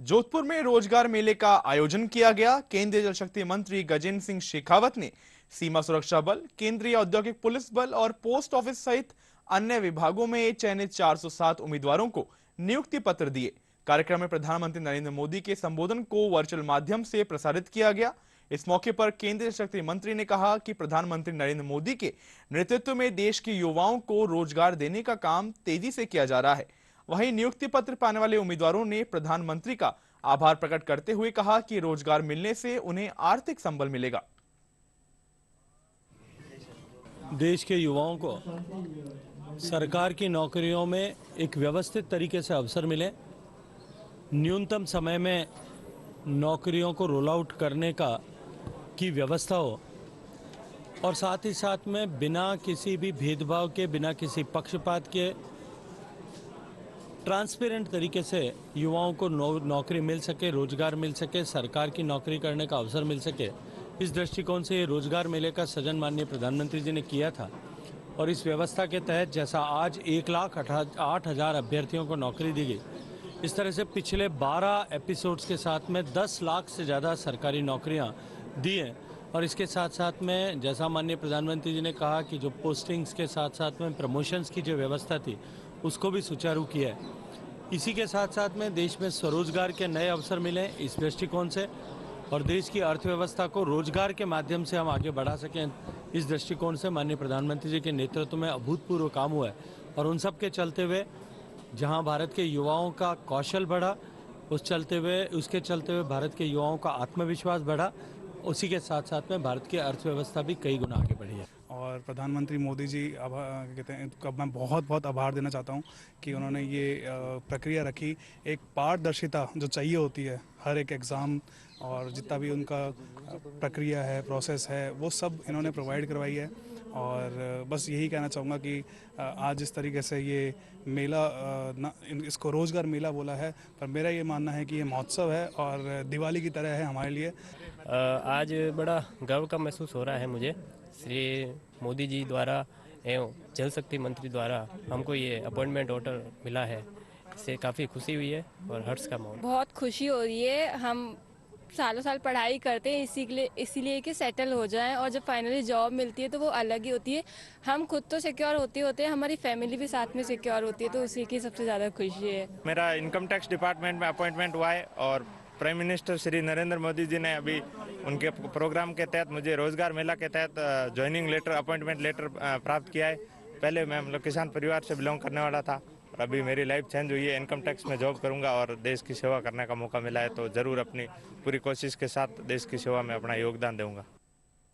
जोधपुर में रोजगार मेले का आयोजन किया गया। केंद्रीय जल शक्ति मंत्री गजेंद्र सिंह शेखावत ने सीमा सुरक्षा बल, केंद्रीय औद्योगिक पुलिस बल और पोस्ट ऑफिस सहित अन्य विभागों में चयनित 407 उम्मीदवारों को नियुक्ति पत्र दिए। कार्यक्रम में प्रधानमंत्री नरेंद्र मोदी के संबोधन को वर्चुअल माध्यम से प्रसारित किया गया। इस मौके पर केंद्रीय जल शक्ति मंत्री ने कहा कि प्रधानमंत्री नरेंद्र मोदी के नेतृत्व में देश के युवाओं को रोजगार देने का काम तेजी से किया जा रहा है। वहीं नियुक्ति पत्र पाने वाले उम्मीदवारों ने प्रधानमंत्री का आभार प्रकट करते हुए कहा कि रोजगार मिलने से उन्हें आर्थिक संबल मिलेगा। देश के युवाओं को सरकार की नौकरियों में एक व्यवस्थित तरीके से अवसर मिले, न्यूनतम समय में नौकरियों को रोल आउट करने की व्यवस्था हो और साथ ही साथ में बिना किसी भी भेदभाव के, बिना किसी पक्षपात के ट्रांसपेरेंट तरीके से युवाओं को नौकरी मिल सके, रोजगार मिल सके, सरकार की नौकरी करने का अवसर मिल सके। इस दृष्टिकोण से रोजगार मेले का सृजन माननीय प्रधानमंत्री जी ने किया था और इस व्यवस्था के तहत जैसा आज 1,08,000 अभ्यर्थियों को नौकरी दी गई, इस तरह से पिछले 12 एपिसोड्स के साथ में 10 लाख से ज़्यादा सरकारी नौकरियां दी हैं। और इसके साथ साथ में जैसा माननीय प्रधानमंत्री जी ने कहा कि जो पोस्टिंग्स के साथ साथ में प्रमोशंस की जो व्यवस्था थी उसको भी सुचारू किया है। इसी के साथ साथ में देश में स्वरोजगार के नए अवसर मिले इस दृष्टिकोण से और देश की अर्थव्यवस्था को रोजगार के माध्यम से हम आगे बढ़ा सकें, इस दृष्टिकोण से माननीय प्रधानमंत्री जी के नेतृत्व में अभूतपूर्व काम हुआ है। और उन सब के चलते हुए जहां भारत के युवाओं का कौशल बढ़ा, उसके चलते हुए भारत के युवाओं का आत्मविश्वास बढ़ा, उसी के साथ साथ में भारत की अर्थव्यवस्था भी कई गुना आगे बढ़ी है। और प्रधानमंत्री मोदी जी कहते हैं तो मैं बहुत आभार देना चाहता हूं कि उन्होंने ये प्रक्रिया रखी। एक पारदर्शिता जो चाहिए होती है हर एक एग्ज़ाम और जितना भी उनका प्रक्रिया है, प्रोसेस है, वो सब इन्होंने प्रोवाइड करवाई है। और बस यही कहना चाहूँगा कि आज इस तरीके से ये मेला इसको रोज़गार मेला बोला है, पर मेरा ये मानना है कि ये महोत्सव है और दिवाली की तरह है हमारे लिए। आज बड़ा गर्व का महसूस हो रहा है मुझे। श्री मोदी जी द्वारा एवं जल शक्ति मंत्री द्वारा हमको ये अपॉइंटमेंट ऑर्डर मिला है, इससे काफ़ी खुशी हुई है और हर्ष का माहौल। बहुत खुशी हो रही है। हम सालों साल पढ़ाई करते हैं इसीलिए कि सेटल हो जाएं और जब फाइनली जॉब मिलती है तो वो अलग ही होती है। हम खुद तो सिक्योर होते हैं, हमारी फैमिली भी साथ में सिक्योर होती है, तो उसी की सबसे ज़्यादा खुशी है। मेरा इनकम टैक्स डिपार्टमेंट में अपॉइंटमेंट हुआ है और प्राइम मिनिस्टर श्री नरेंद्र मोदी जी ने अभी उनके प्रोग्राम के तहत मुझे रोजगार मेला के तहत ज्वाइनिंग लेटर, अपॉइंटमेंट लेटर प्राप्त किया है। पहले मैं मतलब किसान परिवार से बिलोंग करने वाला था और अभी मेरी लाइफ चेंज हुई है। इनकम टैक्स में जॉब करूंगा और देश की सेवा करने का मौका मिला है तो ज़रूर अपनी पूरी कोशिश के साथ देश की सेवा में अपना योगदान दूंगा।